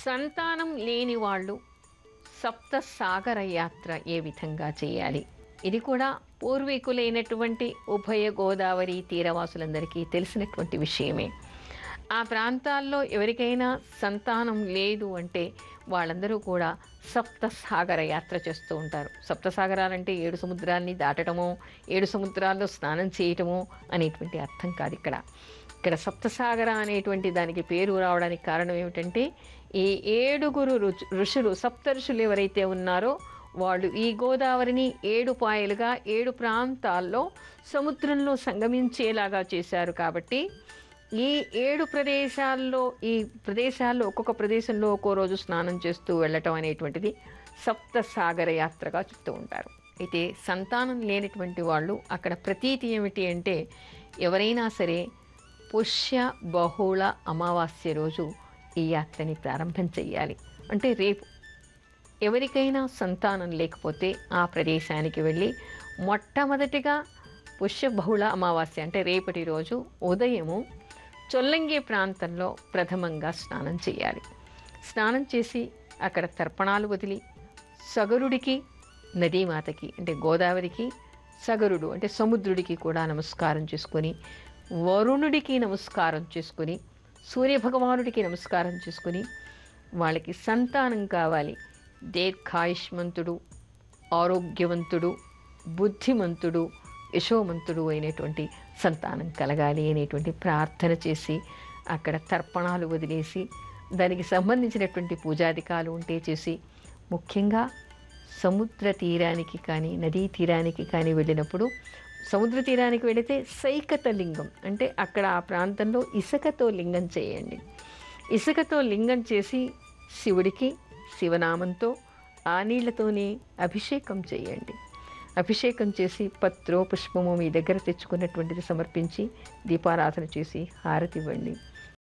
సంతానం లేని వాళ్ళు సప్త సాగర యాత్ర ఏ విధంగా చేయాలి? ఇది కూడా పూర్వీకులైనటువంటి ఉభయ గోదావరి తీరవాసులందరికీ తెలిసినటువంటి విషయమే. ఆ ప్రాంతాల్లో ఎవరికైనా సంతానం లేదు అంటే వాళ్ళందరూ కూడా సప్త సాగర యాత్ర చేస్తూ ఉంటారు. సప్త సాగరాలంటే 7 సముద్రాల్ని దాటడము, 7 సముద్రాల్లో స్నానం చేయటము అనేటువంటి అర్థం కాదు. ఇక్కడ సప్తసాగర అనేటువంటి దానికి పేరు రావడానికి కారణం ఏమిటంటే, ఈ 7 ఋషులు, సప్త ఋషులు ఎవరైతే ఉన్నారో వాళ్ళు ఈ గోదావరిని 7 పాయలుగా 7 ప్రాంతాల్లో సముద్రంలో సంగమించేలాగా చేశారు. కాబట్టి ఈ 7 ప్రదేశాల్లో ఒక్కొక్క ప్రదేశంలో ఒక్కో రోజు స్నానం చేస్తూ వెళ్ళటం అనేటువంటిది సప్తసాగర యాత్రగా చెప్తూ ఉంటారు. అయితే సంతానం లేనటువంటి వాళ్ళు అక్కడ ప్రతీతి ఏమిటి అంటే, ఎవరైనా సరే పుష్య బహుళ అమావాస్య రోజు ఈ యాత్రని ప్రారంభం చెయ్యాలి. అంటే రేపు ఎవరికైనా సంతానం లేకపోతే ఆ ప్రదేశానికి వెళ్ళి మొట్టమొదటిగా పుష్య బహుళ అమావాస్య అంటే రేపటి రోజు ఉదయము చొల్లంగి ప్రాంతంలో ప్రథమంగా స్నానం చేయాలి. స్నానం చేసి అక్కడ తర్పణాలు వదిలి సగరుడికి, నదీమాతకి అంటే గోదావరికి, సగరుడు అంటే సముద్రుడికి కూడా నమస్కారం చేసుకొని, వరుణుడికి నమస్కారం చేసుకుని, సూర్యభగవానుడికి నమస్కారం చేసుకుని, వాళ్ళకి సంతానం కావాలి, దీర్ఘాయుష్మంతుడు, ఆరోగ్యవంతుడు, బుద్ధిమంతుడు, యశోమంతుడు అయినటువంటి సంతానం కలగాలి అనేటువంటి ప్రార్థన చేసి అక్కడ తర్పణాలు వదిలేసి దానికి సంబంధించినటువంటి పూజాధికాలు ఉంటే చేసి, ముఖ్యంగా సముద్ర తీరానికి కానీ నదీ తీరానికి కానీ వెళ్ళినప్పుడు, సముద్ర తీరానికి వెళితే సైకత లింగం అంటే అక్కడ ఆ ప్రాంతంలో ఇసుకతో లింగం చేయండి. ఇసుకతో లింగం చేసి శివుడికి శివనామంతో ఆ నీళ్లతోనే అభిషేకం చేయండి. అభిషేకం చేసి పత్రో పుష్పము మీ దగ్గర తెచ్చుకున్నటువంటిది సమర్పించి దీపారాధన చేసి హారతి ఇవ్వండి.